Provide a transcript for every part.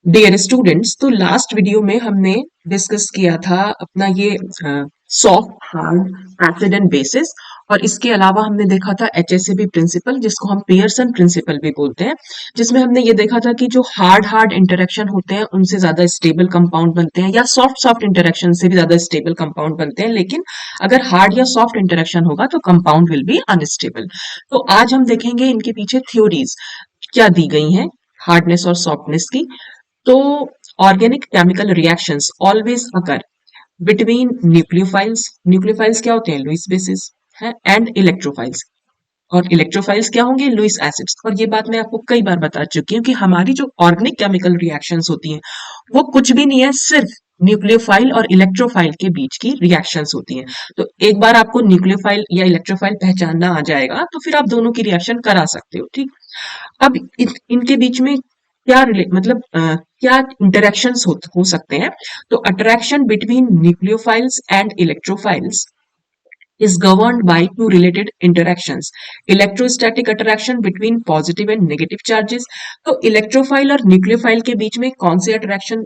Dear students, तो last video में हमने डिस्कस किया था अपना ये soft hard acid and bases. और इसके अलावा हमने देखा था एचएसएबी प्रिंसिपल, जिसको हम पियर्सन प्रिंसिपल भी बोलते हैं, जिसमें हमने ये देखा था कि जो हार्ड हार्ड इंटरेक्शन होते हैं उनसे ज्यादा स्टेबल कंपाउंड बनते हैं, या सॉफ्ट सॉफ्ट इंटरेक्शन से भी ज्यादा स्टेबल कंपाउंड बनते हैं। लेकिन अगर हार्ड या सॉफ्ट इंटरेक्शन होगा तो कंपाउंड विल बी अनस्टेबल। तो आज हम देखेंगे इनके पीछे थ्योरीज क्या दी गई हैं हार्डनेस और सॉफ्टनेस की। तो organic chemical reactions always occur between nucleophiles. Nucleophiles क्या होते हैं? लुईस बेसिस है। एंड इलेक्ट्रोफाइल्स, और इलेक्ट्रोफाइल्स क्या होंगे? Lewis acids. और ये बात मैं आपको कई बार बता चुकी हूँ कि हमारी जो ऑर्गेनिक केमिकल रिएक्शंस होती हैं वो कुछ भी नहीं है, सिर्फ न्यूक्लियोफाइल और इलेक्ट्रोफाइल के बीच की रिएक्शंस होती हैं। तो एक बार आपको न्यूक्लियोफाइल या इलेक्ट्रोफाइल पहचानना आ जाएगा तो फिर आप दोनों की रिएक्शन करा सकते हो। ठीक। अब इनके बीच में क्या मतलब क्या इंटरेक्शंस हो सकते हैं? तो attraction between nucleophiles and electrophiles is governed by two related interactions: electrostatic attraction between positive and negative charges। तो इलेक्ट्रोफाइल और न्यूक्लियोफाइल के बीच में कौन से अट्रैक्शन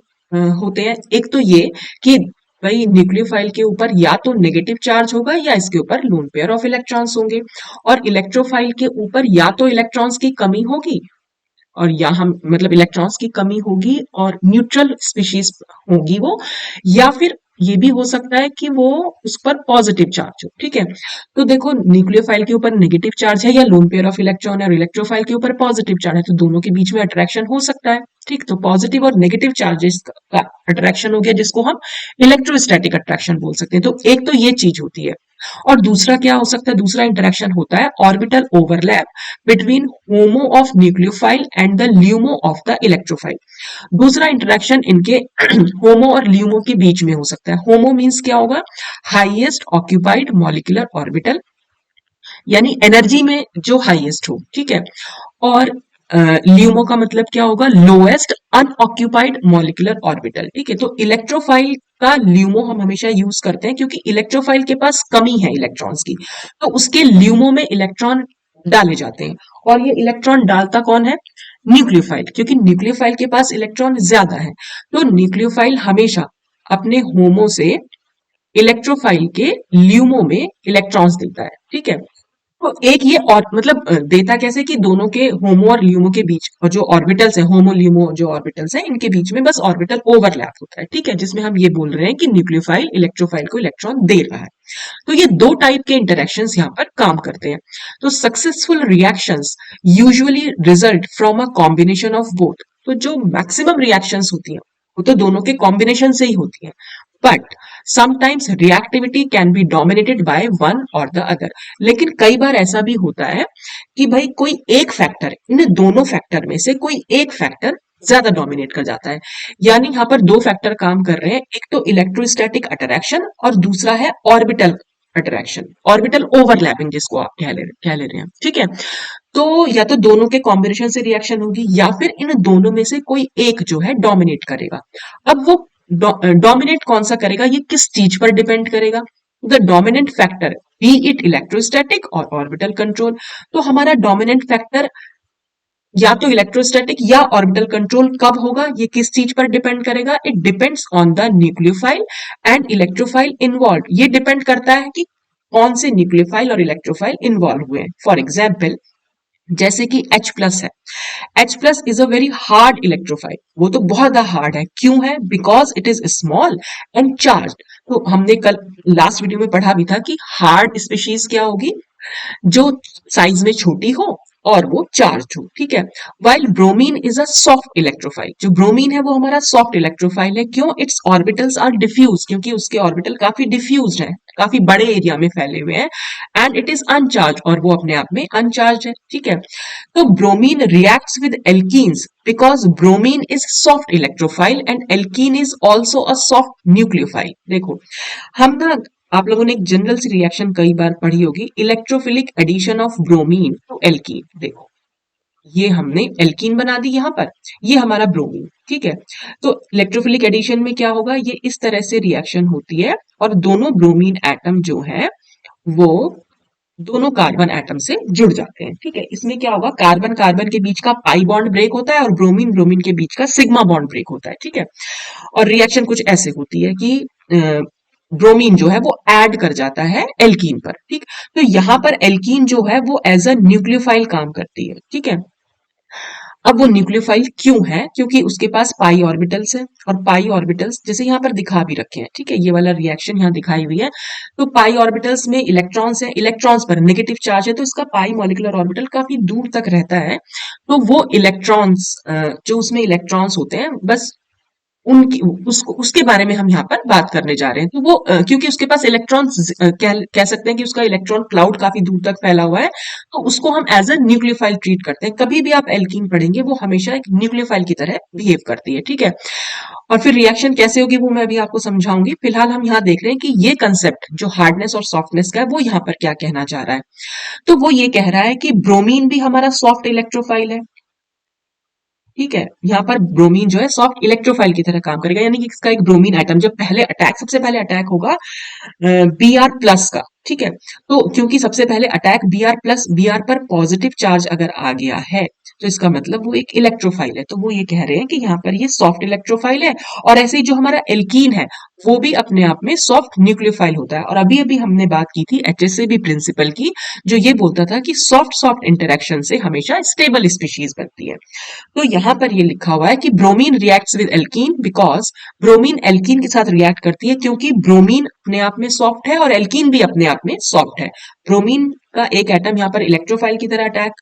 होते हैं? एक तो ये कि भाई न्यूक्लियोफाइल के ऊपर या तो नेगेटिव चार्ज होगा या इसके ऊपर लोन पेयर ऑफ इलेक्ट्रॉन्स होंगे, और इलेक्ट्रोफाइल के ऊपर या तो इलेक्ट्रॉन्स की कमी होगी और या हम मतलब इलेक्ट्रॉन्स की कमी होगी और न्यूट्रल स्पीशीज होगी वो, या फिर ये भी हो सकता है कि वो उस पर पॉजिटिव चार्ज हो। ठीक है। तो देखो, न्यूक्लियोफाइल के ऊपर नेगेटिव चार्ज है या लोन पेयर ऑफ इलेक्ट्रॉन है, और इलेक्ट्रोफाइल के ऊपर पॉजिटिव चार्ज है, तो दोनों के बीच में अट्रैक्शन हो सकता है। ठीक। तो पॉजिटिव और नेगेटिव चार्जेस का अट्रैक्शन हो गया, जिसको हम इलेक्ट्रोस्टैटिक अट्रैक्शन बोल सकते हैं। तो एक तो ये चीज होती है। और दूसरा क्या हो सकता है? दूसरा इंटरेक्शन होता है orbital overlap between homo of nucleophile and the LUMO of the electrophile. दूसरा इंटरेक्शन इनके होमो और ल्यूमो के बीच में हो सकता है। होमो मींस क्या होगा? हाईएस्ट ऑक्यूपाइड मॉलिक्यूलर ऑर्बिटल, यानी एनर्जी में जो हाईएस्ट हो। ठीक है। और ल्यूमो का मतलब क्या होगा? Lowest unoccupied molecular orbital. ठीक है। तो इलेक्ट्रोफाइल का ल्यूमो हम हमेशा यूज करते हैं क्योंकि इलेक्ट्रोफाइल के पास कमी है इलेक्ट्रॉन्स की, तो उसके ल्यूमो में इलेक्ट्रॉन डाले जाते हैं। और ये इलेक्ट्रॉन डालता कौन है? न्यूक्लियोफाइल, क्योंकि न्यूक्लियोफाइल के पास इलेक्ट्रॉन ज्यादा है। तो न्यूक्लियोफाइल हमेशा अपने होमो से इलेक्ट्रोफाइल के ल्यूमो में इलेक्ट्रॉन्स देता है। ठीक है। तो एक ये और मतलब देता कैसे कि दोनों के होमो और ल्यूमो के बीच और जो ऑर्बिटल्स है, होमो ल्यूमो जो ऑर्बिटल्स है, इनके बीच में बस ऑर्बिटल ओवरलैप होता है। ठीक है। जिसमें हम ये बोल रहे हैं कि न्यूक्लियोफाइल इलेक्ट्रोफाइल को इलेक्ट्रॉन दे रहा है। तो ये दो टाइप के इंटरेक्शंस यहाँ पर काम करते हैं। तो successful reactions usually result from a combination of both. तो जो मैक्सिमम रिएक्शंस होती हैं वो तो दोनों के कॉम्बिनेशन से ही होती हैं, but sometimes reactivity can be dominated by one और द अदर। लेकिन कई बार ऐसा भी होता है कि भाई कोई एक फैक्टर, इन दोनों फैक्टर में से कोई एक फैक्टर ज्यादा डोमिनेट कर जाता है। यानी यहाँ पर दो फैक्टर काम कर रहे हैं, एक तो इलेक्ट्रोस्टैटिक अट्रैक्शन और दूसरा है ऑर्बिटल अट्रैक्शन, ऑर्बिटल ओवरलैपिंग जिसको आप कह ले रहे हैं। ठीक है। तो या तो दोनों के कॉम्बिनेशन से रिएक्शन होगी या फिर इन दोनों में से कोई एक जो है डोमिनेट करेगा। अब वो डोमिनेट कौन सा करेगा, ये किस चीज पर डिपेंड करेगा? The dominant factor, B it electrostatic और ऑर्बिटल कंट्रोल। तो हमारा डोमिनेंट फैक्टर या तो इलेक्ट्रोस्टैटिक या ऑर्बिटल कंट्रोल कब होगा, ये किस चीज पर डिपेंड करेगा? It depends on the nucleophile and electrophile involve. ये डिपेंड करता है कि कौन से न्यूक्लियोफाइल और इलेक्ट्रोफाइल इन्वॉल्व हुए हैं। फॉर एग्जाम्पल, जैसे कि H प्लस है। H plus is a very hard electrophile. वो तो बहुत ज्यादा हार्ड है। क्यों है? Because it is small and charge. तो हमने कल लास्ट वीडियो में पढ़ा भी था कि हार्ड स्पीशीज क्या होगी? जो साइज में छोटी हो और वो चार्ज हो। ठीक है। While bromine is a soft electrophile. जो ब्रोमीन है वो हमारा सॉफ्ट इलेक्ट्रोफाइल है। क्यों? इट्स ऑर्बिटल्स आर डिफ्यूज, क्योंकि उसके ऑर्बिटल काफी डिफ्यूज हैं, काफी बड़े एरिया में फैले हुए हैं। एंड इट इज अनचार्ज, और वो अपने आप में अनचार्ज है। ठीक है। तो bromine reacts with alkenes because bromine is soft electrophile and alkene is also a soft nucleophile. देखो, हम ना आप लोगों ने एक जनरल सी रिएक्शन कई बार पढ़ी होगी, electrophilic addition of bromine to alkene. देखो, ये हमने एल्कीन बना दी यहां पर, ये हमारा ब्रोमीन। ठीक है। तो इलेक्ट्रोफिलिक एडिशन में क्या होगा? ये इस तरह से रिएक्शन होती है और दोनों ब्रोमीन एटम जो है वो दोनों कार्बन एटम से जुड़ जाते हैं। ठीक है, इसमें क्या होगा, कार्बन कार्बन के बीच का पाई बॉन्ड ब्रेक होता है और ब्रोमीन ब्रोमीन के बीच का सिग्मा बॉन्ड ब्रेक होता है। ठीक है, और रिएक्शन कुछ ऐसे होती है कि ब्रोमीन जो है वो ऐड कर जाता है एल्कीन पर। ठीक, तो यहां पर एल्कीन जो है वो एज अ न्यूक्लियोफाइल काम करती है। ठीक है, अब वो न्यूक्लियोफाइल क्यों है, क्योंकि उसके पास पाई ऑर्बिटल्स है, और पाई ऑर्बिटल्स जैसे यहाँ पर दिखा भी रखे हैं। ठीक है, ये वाला रिएक्शन यहाँ दिखाई हुई है। तो पाई ऑर्बिटल्स में इलेक्ट्रॉन्स है, इलेक्ट्रॉन्स पर नेगेटिव चार्ज है, तो इसका पाई मॉलिक्यूलर ऑर्बिटल काफी दूर तक रहता है। तो वो इलेक्ट्रॉन्स जो उसमें इलेक्ट्रॉन्स होते हैं, बस उनकी उसको उसके बारे में हम यहाँ पर बात करने जा रहे हैं। तो वो क्योंकि उसके पास इलेक्ट्रॉन कह सकते हैं कि उसका इलेक्ट्रॉन क्लाउड काफी दूर तक फैला हुआ है, तो उसको हम एज अ न्यूक्लियोफाइल ट्रीट करते हैं। कभी भी आप एल्कीन पढ़ेंगे वो हमेशा एक न्यूक्लियोफाइल की तरह बिहेव करती है। ठीक है, और फिर रिएक्शन कैसे होगी वो मैं अभी आपको समझाऊंगी। फिलहाल हम यहाँ देख रहे हैं कि ये कंसेप्ट जो हार्डनेस और सॉफ्टनेस का है वो यहाँ पर क्या कहना चाह रहा है। तो वो ये कह रहा है कि ब्रोमीन भी हमारा सॉफ्ट इलेक्ट्रोफाइल है। ठीक है, यहाँ पर ब्रोमीन जो है सॉफ्ट इलेक्ट्रोफाइल की तरह काम करेगा, यानी कि इसका एक ब्रोमीन एटम जब पहले अटैक सबसे पहले अटैक होगा बी आर प्लस का। ठीक है, तो क्योंकि सबसे पहले attack B R plus, B R पर पॉजिटिव चार्ज अगर आ गया है तो इसका मतलब वो एक इलेक्ट्रोफाइल है। तो वो ये कह रहे हैं कि यहाँ पर ये सॉफ्ट इलेक्ट्रोफाइल है। और ऐसे ही जो हमारा एल्कीन है वो भी अपने आप में सॉफ्ट न्यूक्लियोफाइल होता है। और अभी अभी हमने बात की थी एचएसएबी प्रिंसिपल की, जो ये बोलता था कि सॉफ्ट सॉफ्ट इंटरेक्शन से हमेशा स्टेबल स्पीशीज बनती है। तो यहाँ पर ये लिखा हुआ है कि bromine reacts with alkene because bromine alkene के साथ रिएक्ट करती है, क्योंकि ब्रोमीन अपने आप में सॉफ्ट है और एल्कीन भी अपने आप में सॉफ्ट है। ब्रोमीन का एक एटम यहाँ पर इलेक्ट्रोफाइल की तरह अटैक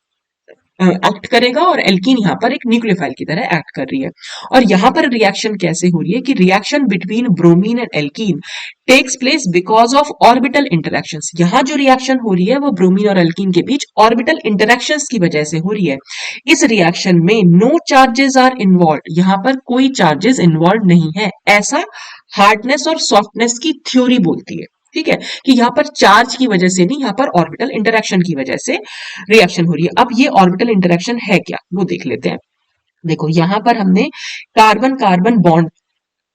एक्ट करेगा और एल्कीन यहाँ पर एक न्यूक्लियोफाइल की तरह एक्ट कर रही है। और यहाँ पर रिएक्शन कैसे हो रही है कि reaction between bromine and alkene takes place because of orbital interactions. यहाँ जो रिएक्शन हो रही है वो ब्रोमीन और एल्कीन के बीच ऑर्बिटल इंटरेक्शंस की वजह से हो रही है। इस रिएक्शन में नो चार्जेस आर इन्वॉल्व, यहाँ पर कोई चार्जेस इन्वॉल्व नहीं है, ऐसा हार्डनेस और सॉफ्टनेस की थ्योरी बोलती है। ठीक है, कि यहाँ पर चार्ज की वजह से नहीं, यहाँ पर ऑर्बिटल इंटरेक्शन की वजह से रिएक्शन हो रही है। अब ये ऑर्बिटल इंटरेक्शन है क्या वो देख लेते हैं। देखो यहाँ पर हमने कार्बन कार्बन बॉन्ड,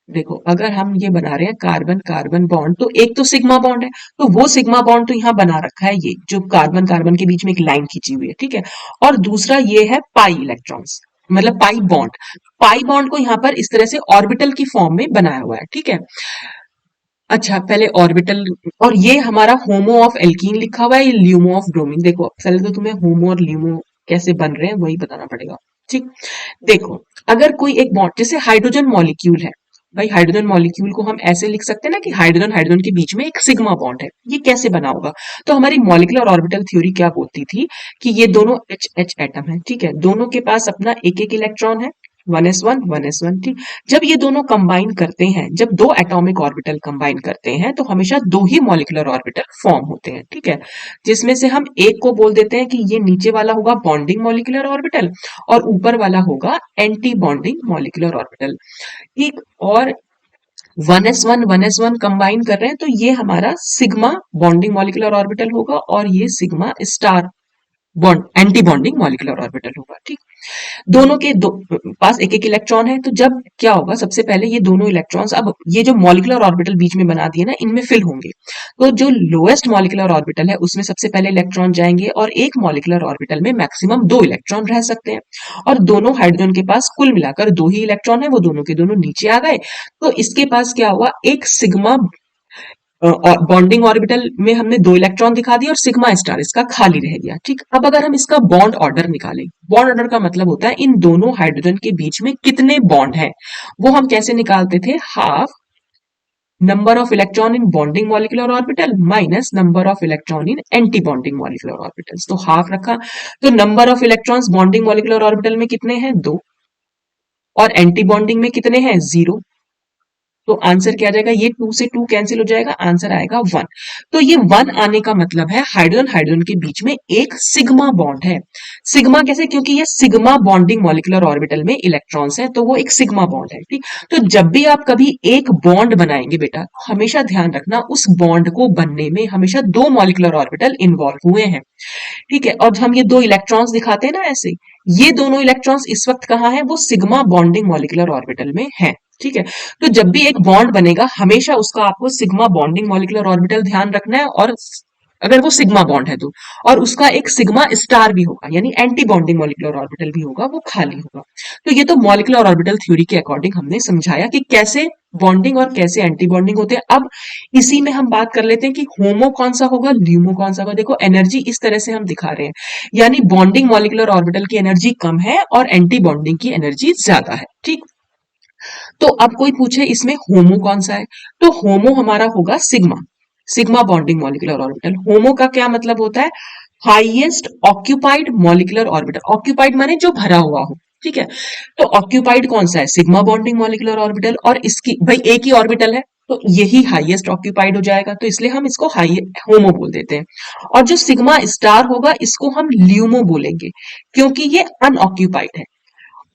देखो अगर हम ये बना रहे हैं कार्बन कार्बन बॉन्ड, तो एक तो सिग्मा बॉन्ड है, तो वो सिग्मा बॉन्ड तो यहाँ बना रखा है, ये जो कार्बन कार्बन के बीच में एक लाइन खींची हुई है। ठीक है, और दूसरा ये है पाई इलेक्ट्रॉन्स, मतलब पाई बॉन्ड। पाई बॉन्ड को यहाँ पर इस तरह से ऑर्बिटल की फॉर्म में बनाया हुआ है। ठीक है, अच्छा पहले ऑर्बिटल, और ये हमारा होमो ऑफ एल्कीन लिखा हुआ है, ये ल्यूमो ऑफ ब्रोमीन। देखो पहले तो तुम्हें होमो और ल्यूमो कैसे बन रहे हैं वही बताना पड़ेगा। ठीक, देखो अगर कोई एक बॉन्ड जैसे हाइड्रोजन मॉलिक्यूल है, भाई हाइड्रोजन मॉलिक्यूल को हम ऐसे लिख सकते हैं ना कि हाइड्रोजन हाइड्रोजन के बीच में एक सिग्मा बॉन्ड है। ये कैसे बना होगा, तो हमारी मॉलिक्यूलर ऑर्बिटल थ्योरी क्या बोलती थी कि ये दोनों एच एच एटम है। ठीक है, दोनों के पास अपना एक एक इलेक्ट्रॉन है, 1s1 1s1। ठीक, जब ये दोनों कंबाइन करते हैं, जब दो एटॉमिक ऑर्बिटल कंबाइन करते हैं तो हमेशा दो ही मॉलिक्यूलर ऑर्बिटल फॉर्म होते हैं। ठीक है, जिसमें से हम एक को बोल देते हैं कि ये नीचे वाला होगा बॉन्डिंग मॉलिक्यूलर ऑर्बिटल और ऊपर वाला होगा एंटी बॉन्डिंग मॉलिक्यूलर ऑर्बिटल। ठीक, और 1s1 कंबाइन कर रहे हैं तो ये हमारा सिग्मा बॉन्डिंग मॉलिक्यूलर ऑर्बिटल होगा और ये sigma star bond anti bonding molecular orbital होगा। ठीक, दोनों के पास एक एक इलेक्ट्रॉन है, तो जब क्या होगा, सबसे पहले ये दोनों इलेक्ट्रॉन्स, अब ये जो मॉलिक्यूलर ऑर्बिटल बीच में बना दिए ना, इनमें फिल होंगे। तो जो लोएस्ट मॉलिक्यूलर ऑर्बिटल है उसमें सबसे पहले इलेक्ट्रॉन जाएंगे और एक मॉलिक्यूलर ऑर्बिटल में मैक्सिमम दो इलेक्ट्रॉन रह सकते हैं। और दोनों हाइड्रोजन के पास कुल मिलाकर दो ही इलेक्ट्रॉन है, वो दोनों के दोनों नीचे आ गए। तो इसके पास क्या हुआ, एक सिग्मा बॉन्डिंग ऑर्बिटल में हमने दो इलेक्ट्रॉन दिखा दिया और सिग्मा स्टार इसका खाली रह गया। ठीक, अब अगर हम इसका बॉन्ड ऑर्डर निकालें, बॉन्ड ऑर्डर का मतलब होता है इन दोनों हाइड्रोजन के बीच में कितने बॉन्ड हैं। वो हम कैसे निकालते थे, half number of electron in bonding molecular orbital minus number of electron in anti bonding molecular orbitals, तो हाफ रखा। तो number of electrons bonding molecular orbital में कितने हैं, दो, और एंटी बॉन्डिंग में कितने हैं, जीरो। तो आंसर क्या आ जाएगा, ये टू से टू कैंसिल हो जाएगा, आंसर आएगा वन। तो ये वन आने का मतलब है हाइड्रोजन हाइड्रोजन के बीच में एक सिग्मा बॉन्ड है। सिग्मा कैसे, क्योंकि ये सिग्मा बॉन्डिंग मॉलिक्यूलर ऑर्बिटल में इलेक्ट्रॉन्स है, तो वो एक सिग्मा बॉन्ड है। ठीक, तो जब भी आप कभी एक बॉन्ड बनाएंगे बेटा, हमेशा ध्यान रखना उस बॉन्ड को बनने में हमेशा दो मॉलिक्यूलर ऑर्बिटल इन्वॉल्व हुए हैं। ठीक है, और हम ये दो इलेक्ट्रॉन्स दिखाते हैं ना ऐसे, ये दोनों इलेक्ट्रॉन्स इस वक्त कहाँ है, वो सिग्मा बॉन्डिंग मॉलिक्यूलर ऑर्बिटल में है। ठीक है, तो जब भी एक बॉन्ड बनेगा हमेशा उसका आपको सिग्मा बॉन्डिंग मॉलिक्यूलर ऑर्बिटल ध्यान रखना है, और अगर वो सिग्मा बॉन्ड है तो, और उसका एक सिग्मा स्टार भी होगा, यानी एंटी बॉन्डिंग मॉलिक्यूलर ऑर्बिटल भी होगा, वो खाली होगा। तो ये तो मॉलिक्यूलर ऑर्बिटल थ्योरी के अकॉर्डिंग हमने समझाया कि कैसे बॉन्डिंग और कैसे एंटी बॉन्डिंग होते हैं। अब इसी में हम बात कर लेते हैं कि होमो कौन सा होगा, ल्यूमो कौन सा होगा। देखो एनर्जी इस तरह से हम दिखा रहे हैं, यानी बॉन्डिंग मॉलिक्यूलर ऑर्बिटल की एनर्जी कम है और एंटी बॉन्डिंग की एनर्जी ज्यादा है, ठीक। तो अब कोई पूछे इसमें होमो कौन सा है, तो होमो हमारा होगा sigma, sigma bonding molecular orbital. HOMO का क्या मतलब होता है, highest occupied molecular orbital. Occupied माने जो भरा हुआ हो, ठीक है। तो ऑक्यूपाइड कौन सा है, सिग्मा बॉन्डिंग मॉलिक्यूलर ऑर्बिटल, और इसकी भाई एक ही ऑर्बिटल है तो यही हाईएस्ट ऑक्यूपाइड हो जाएगा, तो इसलिए हम इसको हाई होमो बोल देते हैं। और जो सिग्मा स्टार होगा इसको हम ल्यूमो बोलेंगे, क्योंकि ये अनऑक्यूपाइड है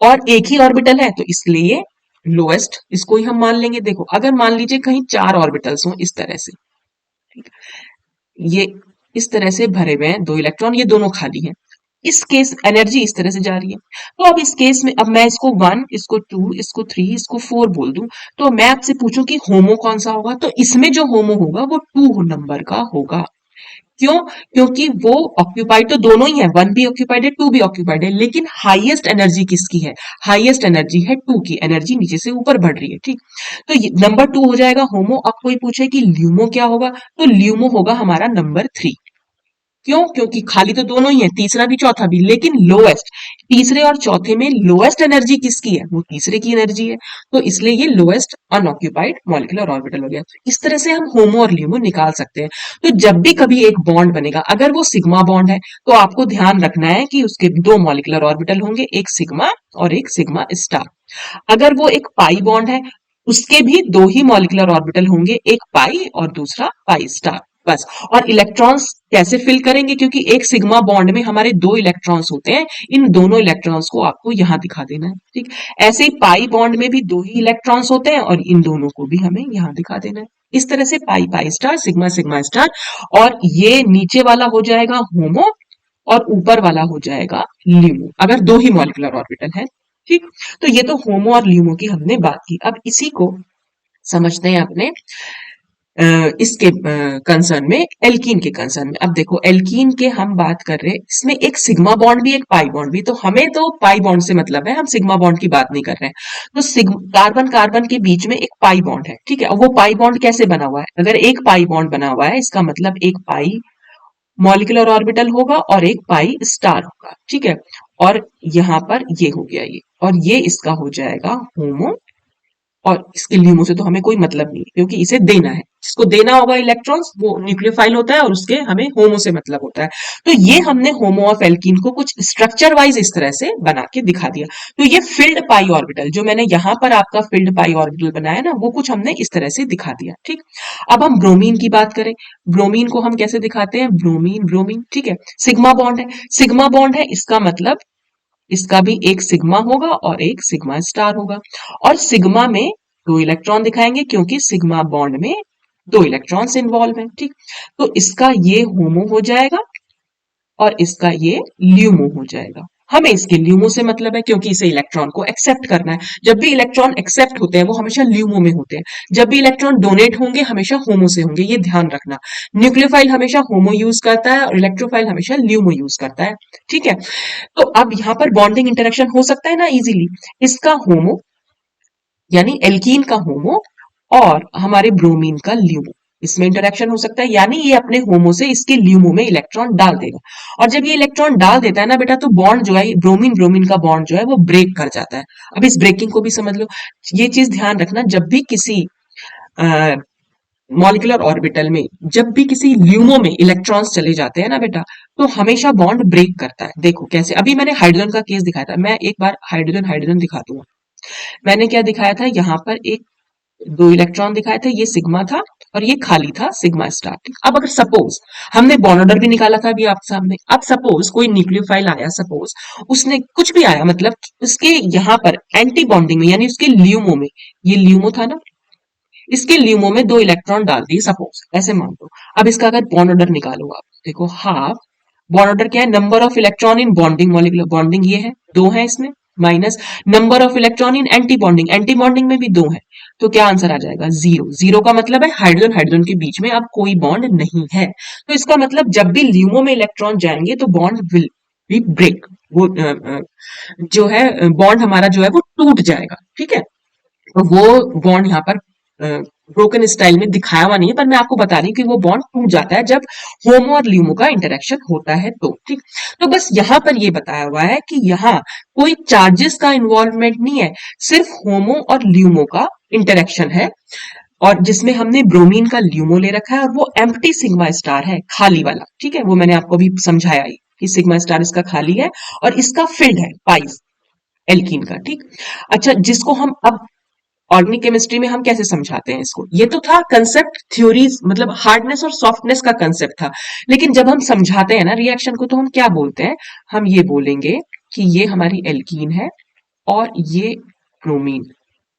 और एक ही ऑर्बिटल है, तो इसलिए लोएस्ट इसको ही हम मान लेंगे। देखो अगर मान लीजिए कहीं चार ऑर्बिटल्स हो इस तरह से, ये इस तरह से भरे हुए हैं, दो इलेक्ट्रॉन, ये दोनों खाली हैं, इस केस एनर्जी इस तरह से जा रही है। तो अब इस केस में अब मैं इसको वन, इसको टू, इसको थ्री, इसको फोर बोल दूं, तो मैं आपसे पूछूं कि होमो कौन सा होगा, तो इसमें जो होमो होगा वो टू नंबर का होगा। क्यों, क्योंकि वो ऑक्यूपाइड तो दोनों ही है, वन भी ऑक्यूपाइड है, टू भी ऑक्यूपाइड है, लेकिन हाईएस्ट एनर्जी किसकी है, हाईएस्ट एनर्जी है टू की, एनर्जी नीचे से ऊपर बढ़ रही है, ठीक। तो नंबर टू हो जाएगा होमो। अब कोई पूछे कि ल्यूमो क्या होगा, तो ल्यूमो होगा हमारा नंबर थ्री। क्यों, क्योंकि खाली तो दोनों ही है, तीसरा भी चौथा भी, लेकिन लोएस्ट, तीसरे और चौथे में लोएस्ट एनर्जी किसकी है, वो तीसरे की एनर्जी है, तो इसलिए ये लोएस्ट अनऑक्यूपाइड मॉलिक्यूलर ऑर्बिटल हो गया। इस तरह से हम होमो और ल्यूमो निकाल सकते हैं। तो जब भी कभी एक बॉन्ड बनेगा, अगर वो सिग्मा बॉन्ड है तो आपको ध्यान रखना है कि उसके दो मॉलिक्यूलर ऑर्बिटल होंगे, एक सिग्मा और एक सिग्मा स्टार। अगर वो एक पाई बॉन्ड है, उसके भी दो ही मॉलिक्यूलर ऑर्बिटल होंगे, एक पाई और दूसरा पाई स्टार, बस। और इलेक्ट्रॉन्स कैसे फिल करेंगे, क्योंकि एक सिग्मा बॉन्ड में हमारे दो इलेक्ट्रॉन्स होते हैं, इन दोनों इलेक्ट्रॉन्स को आपको यहां दिखा देना है, ठीक। ऐसे ही पाई बॉन्ड में भी दो ही इलेक्ट्रॉन्स होते हैं और इन दोनों को भी हमें यहां दिखा देना है। इस तरह से pi pi star, sigma sigma star, और ये नीचे वाला हो जाएगा होमो और ऊपर वाला हो जाएगा ल्यूमो, अगर दो ही मॉलिक्यूलर ऑर्बिटल है, ठीक। तो ये तो होमो और ल्यूमो की हमने बात की। अब इसी को समझते हैं अपने इसके कंसर्न में, एल्कीन के कंसर्न में। अब देखो एल्कीन के हम बात कर रहे हैं, इसमें एक सिग्मा बॉन्ड भी एक पाई बॉन्ड भी, तो हमें तो पाई बॉन्ड से मतलब है, हम सिग्मा बॉन्ड की बात नहीं कर रहे हैं। तो कार्बन कार्बन के बीच में एक पाई बॉन्ड है, ठीक है। और वो पाई बॉन्ड कैसे बना हुआ है, अगर एक पाई बॉन्ड बना हुआ है इसका मतलब एक पाई मॉलिक्यूलर ऑर्बिटल होगा और एक पाई स्टार होगा, ठीक है। और यहाँ पर ये हो गया ये, और ये इसका हो जाएगा होमो, और इसके ल्यूमो से तो हमें कोई मतलब नहीं है, क्योंकि इसे देना है, जिसको देना होगा इलेक्ट्रॉन्स वो न्यूक्लियोफाइल होता है, और उसके हमें होमो से मतलब होता है। तो ये हमने होमो ऑफ एल्कीन को कुछ स्ट्रक्चर वाइज इस तरह से बना के दिखा दिया। तो ये फिल्ड पाई ऑर्बिटल, जो मैंने यहाँ पर आपका फिल्ड पाई ऑर्बिटल बनाया ना, वो कुछ हमने इस तरह से दिखा दिया, ठीक। अब हम ब्रोमीन की बात करें, ब्रोमीन को हम कैसे दिखाते हैं, ब्रोमीन ब्रोमीन, ठीक है। सिग्मा बॉन्ड है, सिग्मा बॉन्ड है, इसका मतलब इसका भी एक सिग्मा होगा और एक सिग्मा स्टार होगा, और सिग्मा में दो इलेक्ट्रॉन दिखाएंगे क्योंकि सिग्मा बॉन्ड में दो इलेक्ट्रॉन्स इन्वॉल्व हैं, ठीक। तो इसका ये होमो हो जाएगा और इसका ये ल्यूमो हो जाएगा। हमें इसके ल्यूमो से मतलब है क्योंकि इसे इलेक्ट्रॉन को एक्सेप्ट करना है। जब भी इलेक्ट्रॉन एक्सेप्ट होते हैं वो हमेशा ल्यूमो में होते हैं, जब भी इलेक्ट्रॉन डोनेट होंगे हमेशा होमो से होंगे, ये ध्यान रखना। न्यूक्लियोफाइल हमेशा होमो यूज करता है और इलेक्ट्रोफाइल हमेशा ल्यूमो यूज करता है, ठीक है। तो अब यहाँ पर बॉन्डिंग इंटरेक्शन हो सकता है ना इजीली, इसका होमो यानी एल्कीन का होमो और हमारे ब्रोमीन का ल्यूमो, इसमें इंटरेक्शन हो सकता है, यानी ये अपने होमो से इसके ल्यूमो में इलेक्ट्रॉन डाल देगा। और जब ये इलेक्ट्रॉन डाल देता है ना बेटा, तो बॉन्ड जो है ब्रोमीन ब्रोमीन का बॉन्ड जो है वो ब्रेक कर जाता है। अब इस ब्रेकिंग को भी समझ लो। ये चीज ध्यान रखना, जब भी किसी मॉलिक्यूलर ऑर्बिटल में जब भी किसी ल्यूमो में इलेक्ट्रॉन्स चले जाते हैं ना बेटा, तो हमेशा बॉन्ड ब्रेक करता है। देखो कैसे, अभी मैंने हाइड्रोजन का केस दिखाया था, मैं एक बार हाइड्रोजन हाइड्रोजन दिखा दूंगा। मैंने क्या दिखाया था, यहाँ पर एक दो इलेक्ट्रॉन दिखाए थे, ये सिग्मा था और ये खाली था सिग्मा स्टार, ठीक। अब अगर सपोज हमने बॉन्ड ऑर्डर भी निकाला था अभी आपके सामने, अब सपोज कोई न्यूक्लियोफाइल आया, सपोज उसने कुछ भी आया, मतलब उसके यहाँ पर एंटी बॉन्डिंग में यानी उसके ल्यूमो में, ये ल्यूमो था ना, इसके ल्यूमो में दो इलेक्ट्रॉन डाल दिए सपोज, ऐसे मान लो। अब इसका अगर बॉन्ड ऑर्डर निकालो आप, देखो हाफ बॉन्ड ऑर्डर क्या है, number of electron in bonding molecular bonding ये है, दो है इसमें, minus number of electron in anti bonding, anti bonding में भी दो है, तो क्या आंसर आ जाएगा? जीरो। जीरो का मतलब है हाइड्रोजन हाइड्रोजन के बीच में अब कोई बॉन्ड नहीं है। तो इसका मतलब जब भी LUMO में इलेक्ट्रॉन जाएंगे तो बॉन्ड विल बी ब्रेक, वो जो है बॉन्ड हमारा जो है वो टूट जाएगा। ठीक है, तो वो बॉन्ड यहाँ पर ब्रोकन स्टाइल में दिखाया हुआ नहीं है, पर मैं आपको बता रही हूँ कि वो बॉन्ड टूट जाता है जब होमो और ल्यूमो का इंटरेक्शन होता है तो। ठीक, तो बस यहाँ पर ये बताया हुआ है कि यहाँ कोई चार्जेस का इन्वॉल्वमेंट नहीं है, सिर्फ होमो और ल्यूमो का इंटरेक्शन है, और जिसमें हमने ब्रोमीन का ल्यूमो ले रखा है और वो एम्प्टी सिग्मा स्टार है, खाली वाला। ठीक है, वो मैंने आपको भी समझाया ही कि सिग्मा स्टार इसका खाली है और इसका फिल्ड है पाइस एल्कीन का। ठीक, अच्छा, जिसको हम अब ऑर्गेनिक केमिस्ट्री में हम कैसे समझाते हैं इसको, ये तो था कंसेप्ट थ्योरीज, मतलब हार्डनेस और सॉफ्टनेस का कंसेप्ट था। लेकिन जब हम समझाते हैं ना रिएक्शन को, तो हम क्या बोलते हैं? हम ये बोलेंगे कि ये हमारी एल्कीन है और ये ब्रोमीन।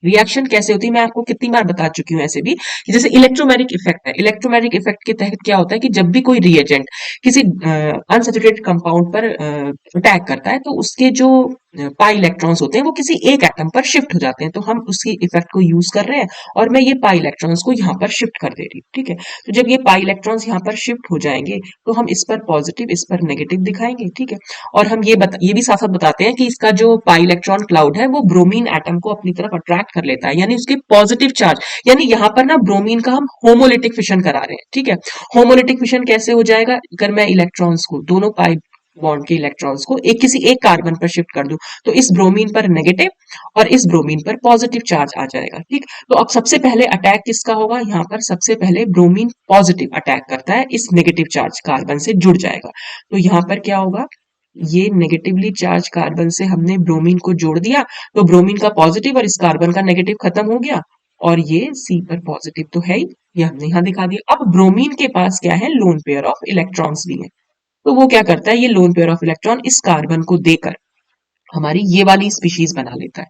रिएक्शन कैसे होती है मैं आपको कितनी बार बता चुकी हूँ ऐसे भी, कि जैसे इलेक्ट्रोमैग्नेटिक इफेक्ट है। इलेक्ट्रोमैग्नेटिक इफेक्ट के तहत क्या होता है कि जब भी कोई रिएजेंट किसी अनसैचुरेटेड कंपाउंड पर अटैक करता है, तो उसके जो पाई इलेक्ट्रॉन्स होते हैं वो किसी एक एटम पर शिफ्ट हो जाते हैं। तो हम उसकी इफेक्ट को यूज कर रहे हैं और मैं ये पाई इलेक्ट्रॉन्स को यहाँ पर शिफ्ट कर दे रही हूँ। ठीक है, तो जब ये पाई इलेक्ट्रॉन्स यहाँ पर शिफ्ट हो जाएंगे तो हम इस पर पॉजिटिव इस पर नेगेटिव दिखाएंगे। ठीक है, और हम ये भी साथ साथ बताते हैं कि इसका जो पाई इलेक्ट्रॉन क्लाउड है वो ब्रोमीन एटम को अपनी तरफ अट्रैक्ट कर लेता है, यानी उसके पॉजिटिव चार्ज, यानी यहाँ पर ना ब्रोमीन का हम होमोलिटिक फिशन करा रहे हैं। ठीक है, होमोलिटिक फिशन कैसे हो जाएगा? अगर मैं इलेक्ट्रॉन्स को, दोनों पाई बॉन्ड के इलेक्ट्रॉन्स को किसी एक कार्बन पर शिफ्ट कर दूं, तो इस ब्रोमीन पर नेगेटिव और इस ब्रोमीन पर पॉजिटिव चार्ज आ जाएगा। ठीक, तो अब सबसे पहले अटैक किसका होगा? यहाँ पर सबसे पहले ब्रोमीन पॉजिटिव अटैक करता है, इस नेगेटिव चार्ज कार्बन से जुड़ जाएगा। तो यहाँ पर क्या होगा? ये नेगेटिवली चार्ज कार्बन से हमने ब्रोमीन को जोड़ दिया, तो ब्रोमीन का पॉजिटिव और इस कार्बन का नेगेटिव खत्म हो गया, और ये सी पर पॉजिटिव तो है ही, ये हमने यहाँ दिखा दिया। अब ब्रोमीन के पास क्या है? लोन पेयर ऑफ इलेक्ट्रॉन्स भी है। तो वो क्या करता है? ये लोन पेयर ऑफ इलेक्ट्रॉन इस कार्बन को देकर हमारी ये वाली स्पीशीज बना लेता है।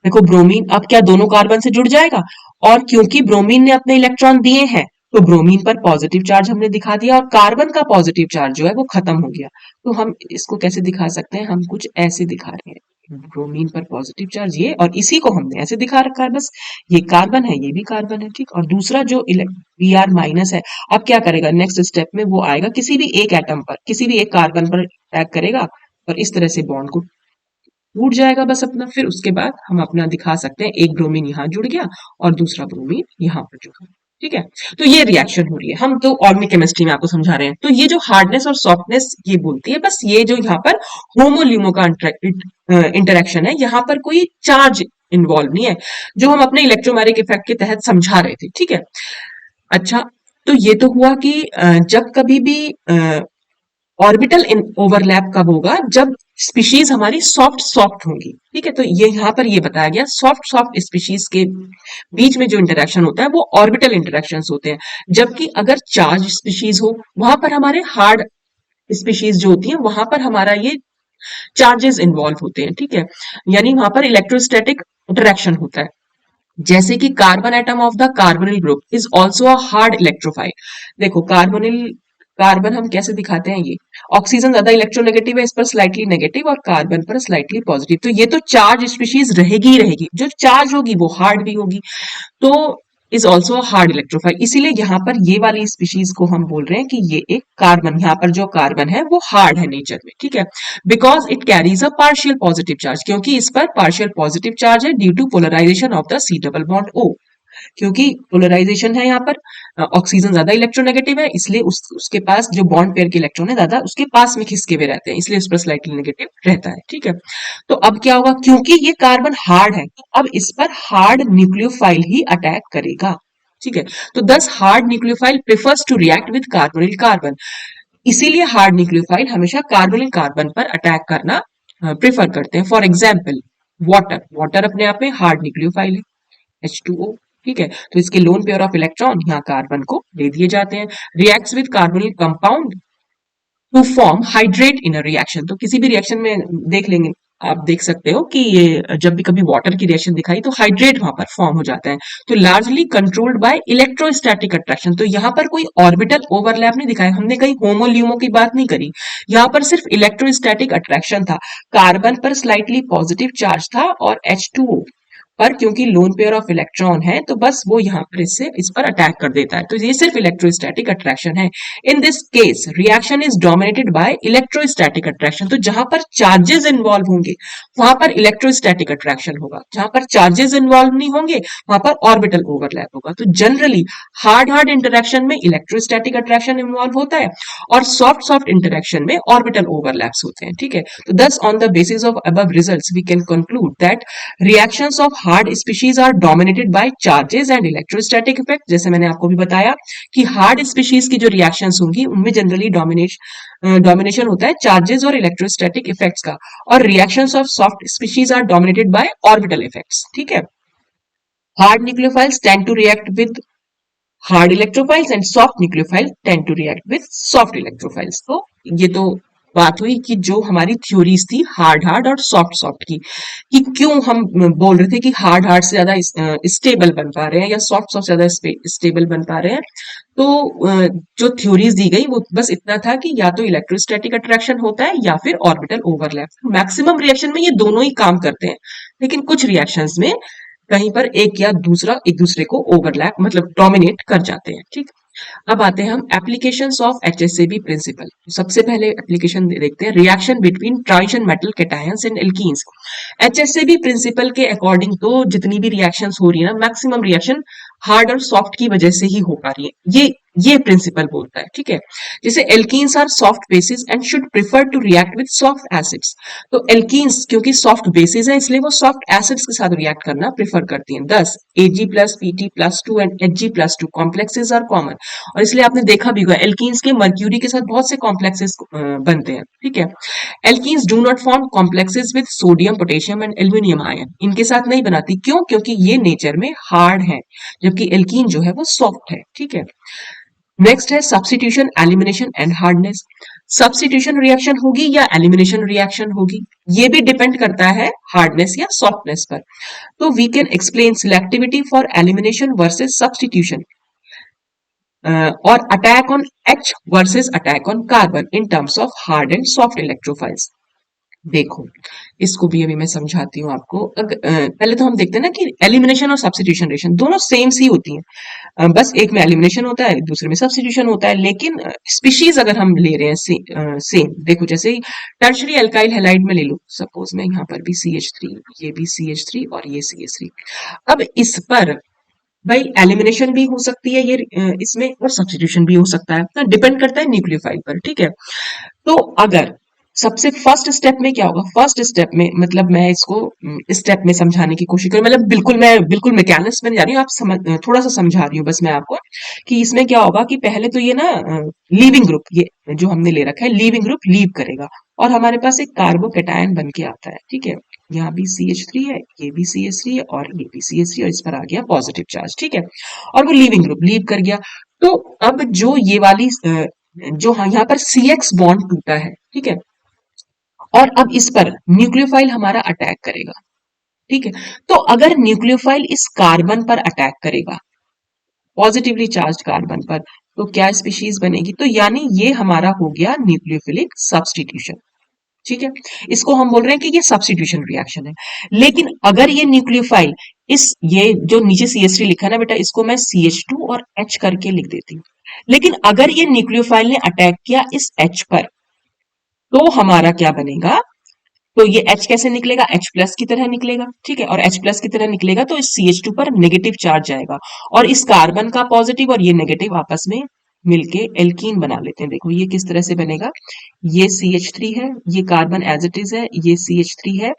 देखो, ब्रोमीन अब क्या दोनों कार्बन से जुड़ जाएगा, और क्योंकि ब्रोमीन ने अपने इलेक्ट्रॉन दिए हैं तो ब्रोमीन पर पॉजिटिव चार्ज हमने दिखा दिया और कार्बन का पॉजिटिव चार्ज जो है वो खत्म हो गया। तो हम इसको कैसे दिखा सकते हैं? हम कुछ ऐसे दिखा रहे हैं, ब्रोमीन पर पॉजिटिव चार्ज ये, और इसी को हमने ऐसे दिखा रखा है, बस ये कार्बन है ये भी कार्बन है। ठीक, और दूसरा जो Br माइनस है, अब क्या करेगा? नेक्स्ट स्टेप में वो आएगा किसी भी एक एटम पर, किसी भी एक कार्बन पर अटैक करेगा और इस तरह से बॉन्ड को टूट जाएगा बस अपना। फिर उसके बाद हम अपना दिखा सकते हैं, एक ब्रोमीन यहाँ जुड़ गया और दूसरा ब्रोमीन यहाँ पर जुड़ गया। ठीक है, तो ये रिएक्शन हो रही है, हम तो ऑर्गेनिक केमिस्ट्री में आपको समझा रहे हैं। तो ये जो हार्डनेस और सॉफ्टनेस ये बोलती है, बस ये जो यहाँ पर होमोल्यूमो का इंटरेक्शन है, यहाँ पर कोई चार्ज इन्वॉल्व नहीं है, जो हम अपने इलेक्ट्रोमैग्नेटिक इफेक्ट के तहत समझा रहे थे। ठीक है, अच्छा, तो ये तो हुआ कि जब कभी भी ऑर्बिटल इन ओवरलैप कब होगा? जब स्पीशीज हमारी सॉफ्ट सॉफ्ट होंगी। ठीक है, तो ये यहाँ पर ये बताया गया, सॉफ्ट सॉफ्ट स्पीशीज के बीच में जो इंटरेक्शन होता है वो ऑर्बिटल इंटरेक्शन होते हैं। जबकि अगर चार्ज स्पीशीज हो, वहां पर हमारे हार्ड स्पीशीज जो होती है वहां पर हमारा ये चार्जेस इन्वॉल्व होते हैं। ठीक है, यानी वहां पर इलेक्ट्रोस्टैटिक इंटरेक्शन होता है। जैसे कि carbon atom of the carbonyl group is also a hard electrophile. देखो, कार्बन हम कैसे दिखाते हैं? ये ऑक्सीजन ज्यादा इलेक्ट्रोनेगेटिव है, इस पर स्लाइटली नेगेटिव और कार्बन पर स्लाइटली पॉजिटिव, तो ये तो चार्ज स्पीशीज रहेगी ही रहेगी, जो चार्ज होगी वो हार्ड भी होगी, तो इज ऑल्सो हार्ड इलेक्ट्रोफाइल। इसीलिए यहाँ पर ये वाली स्पीशीज को हम बोल रहे हैं कि ये एक कार्बन, यहाँ पर जो कार्बन है वो हार्ड है नेचर में। ठीक है, because it carries a partial positive charge, क्योंकि इस पर पार्शियल पॉजिटिव चार्ज है due to polarisation of the C double bond O. क्योंकि पोलराइजेशन है यहाँ पर, ऑक्सीजन ज्यादा इलेक्ट्रोनेगेटिव है, इसलिए उसके पास जो बॉन्ड पेयर के इलेक्ट्रॉन है ज्यादा उसके पास में खिसके हुए रहते हैं, इसलिए उस पर स्लाइटली नेगेटिव रहता है। ठीक है, तो अब क्या होगा? क्योंकि ये कार्बन हार्ड है, तो अब इस पर हार्ड न्यूक्लियोफाइल ही अटैक करेगा। ठीक है, तो thus hard nucleophile prefers to react with carbonyl carbon. इसीलिए हार्ड न्यूक्लियोफाइल हमेशा कार्बोनिल कार्बन पर अटैक करना प्रेफर करते हैं। फॉर एग्जाम्पल, वाटर, वाटर अपने आप में हार्ड न्यूक्लियोफाइल है, H2O। ठीक है, तो इसके लोन पेयर ऑफ इलेक्ट्रॉन यहाँ कार्बन को दे दिए जाते हैं। Reacts with carbonyl compound to form hydrate in a reaction. तो किसी भी रिएक्शन में देख लेंगे, आप देख सकते हो कि ये जब भी कभी वाटर की रिएक्शन दिखाई तो हाइड्रेट वहां पर फॉर्म हो जाता है। तो largely controlled by electrostatic attraction. तो यहाँ पर कोई ऑर्बिटल ओवरलैप नहीं दिखाया, हमने कहीं होमोल्यूमो की बात नहीं करी, यहाँ पर सिर्फ इलेक्ट्रोस्टैटिक अट्रैक्शन था। कार्बन पर स्लाइटली पॉजिटिव चार्ज था और H2O पर क्योंकि लोन पेयर ऑफ इलेक्ट्रॉन है तो बस वो यहाँ पर इस पर अटैक कर देता है, तो ये सिर्फ इलेक्ट्रोस्टैटिक अट्रैक्शन है। In this case reaction is dominated by electrostatic attraction, तो जहां पर चार्जेस इन्वॉल्व होंगे वहां पर इलेक्ट्रोस्टैटिक अट्रैक्शन होगा, जहां पर चार्जेस इन्वॉल्व नहीं होंगे वहां पर ऑर्बिटल ओवरलैप होगा। तो जनरली हार्ड हार्ड इंटरेक्शन में इलेक्ट्रोस्टैटिक अट्रैक्शन इन्वॉल्व होता है और सॉफ्ट सॉफ्ट इंटरेक्शन में ऑर्बिटल ओवरलैप्स होते हैं, ठीक है। तो thus on the basis of above results we can conclude that reactions of hard species are dominated by charges and electrostatic effect. जैसे मैंने आपको भी बताया कि हार्ड स्पीशीज की जो रिएक्शंस होंगी उनमें जनरली डोमिनेशन होता है चार्जेस और इलेक्ट्रोस्टैटिक इफेक्ट्स का, और reactions of soft species are dominated by orbital effects, ठीक है। Hard nucleophiles tend to react with hard electrophiles and soft nucleophile tend to react with soft electrophiles. तो ये तो बात हुई कि जो हमारी थ्योरीज थी हार्ड हार्ड और सॉफ्ट सॉफ्ट की, कि क्यों हम बोल रहे थे कि हार्ड हार्ड से ज्यादा स्टेबल बन पा रहे हैं या सॉफ्ट सॉफ्ट ज्यादा स्टेबल बन पा रहे हैं। तो जो थ्योरीज दी गई वो बस इतना था कि या तो इलेक्ट्रोस्टैटिक अट्रैक्शन होता है या फिर ऑर्बिटल ओवरलैप। मैक्सिमम रिएक्शन में ये दोनों ही काम करते हैं, लेकिन कुछ रिएक्शंस में कहीं पर एक या दूसरा एक दूसरे को ओवरलैप मतलब डोमिनेट कर जाते हैं, ठीक। अब आते हैं हम एप्लीकेशंस ऑफ एचएसएबी प्रिंसिपल। सबसे पहले एप्लीकेशन देखते हैं reaction between transition metal cations and alkenes. HSAB principle के अकॉर्डिंग तो जितनी भी रिएक्शंस हो रही है ना, मैक्सिमम रिएक्शन हार्ड और सॉफ्ट की वजह से ही हो पा रही है, ये प्रिंसिपल बोलता है, ठीक है। जैसे alkenes are soft bases and should prefer to react with soft acids. तो एल्कीन्स क्योंकि सॉफ्ट बेसिस है इसलिए वो सॉफ्ट एसिड्स के साथ रिएक्ट करना प्रेफर करती हैं। Thus Ag plus Pt plus two and Hg plus two complexes are common, और इसलिए आपने देखा भी होगा एल्कीन्स के मर्क्यूरी के साथ बहुत से कॉम्प्लेक्सेस बनते हैं, ठीक है। Alkenes do not form complexes with sodium potassium and aluminium ion, इनके साथ नहीं बनाती, क्यों? क्योंकि ये नेचर में हार्ड है, जबकि एल्कीन जो है वो सॉफ्ट है, ठीक है। नेक्स्ट है substitution, elimination and hardness. Substitution reaction होगी या एलिमिनेशन रिएक्शन होगी, ये भी डिपेंड करता है हार्डनेस या सॉफ्टनेस पर। तो we can explain selectivity for elimination versus substitution और attack on H versus attack on carbon in terms of hard and soft electrophiles. देखो इसको भी अभी मैं समझाती हूँ आपको। पहले तो हम देखते हैं ना कि एलिमिनेशन और सब्स्टिट्यूशन रिएक्शन दोनों सेम सी होती हैं, बस एक में एलिमिनेशन होता है दूसरे में सब्स्टिट्यूशन होता है, लेकिन स्पीशीज अगर हम ले रहे हैं सेम, देखो जैसे टर्शरी अल्काइल हैलाइड में ले लो, सपोज मैं यहाँ पर भी CH3, ये भी CH3 और ये CH3। अब इस पर भाई एलिमिनेशन भी हो सकती है ये इसमें, और सब्स्टिट्यूशन भी हो सकता है, डिपेंड करता है न्यूक्लियोफाइल पर, ठीक है। तो अगर सबसे फर्स्ट स्टेप में क्या होगा, फर्स्ट स्टेप में मतलब मैं इसको स्टेप में समझाने की कोशिश करूँ, मतलब मैं बिल्कुल मैकेनिक्स में जा रही हूँ, आप समझ थोड़ा सा समझा रही हूँ बस मैं आपको, कि इसमें क्या होगा कि पहले तो ये ना लीविंग ग्रुप, ये जो हमने ले रखा है लीविंग ग्रुप लीव करेगा और हमारे पास एक कार्बोकेटायन बन के आता है, ठीक है। यहाँ भी CH3 है, ये भी CH3 है और ये भी CH3, और इस पर आ गया पॉजिटिव चार्ज, ठीक है। और वो लीविंग ग्रुप लीव कर गया। तो अब जो ये वाली जो यहाँ पर CX बॉन्ड टूटा है, ठीक है, और अब इस पर न्यूक्लियोफाइल हमारा अटैक करेगा, ठीक है। तो अगर न्यूक्लियोफाइल इस कार्बन पर अटैक करेगा, पॉजिटिवली चार्ज कार्बन पर, तो क्या स्पीशीज बनेगी, तो यानी ये हमारा हो गया न्यूक्लियोफिलिक सब्स्टिट्यूशन, ठीक है। इसको हम बोल रहे हैं कि ये सब्स्टिट्यूशन रिएक्शन है। लेकिन अगर ये न्यूक्लियोफाइल ये जो नीचे CH3 लिखा है ना बेटा, इसको मैं CH2 और H करके लिख देती हूँ। लेकिन अगर ये न्यूक्लियोफाइल ने अटैक किया इस H पर, तो हमारा क्या बनेगा, तो ये H कैसे निकलेगा, H प्लस की तरह निकलेगा, ठीक है। और H प्लस की तरह निकलेगा तो इस CH2 पर नेगेटिव चार्ज जाएगा और इस कार्बन का पॉजिटिव और ये नेगेटिव आपस में मिलके एल्कीन बना लेते हैं। देखो ये किस तरह से बनेगा, ये CH3 है, ये कार्बन एज इट इज है, ये CH3 है,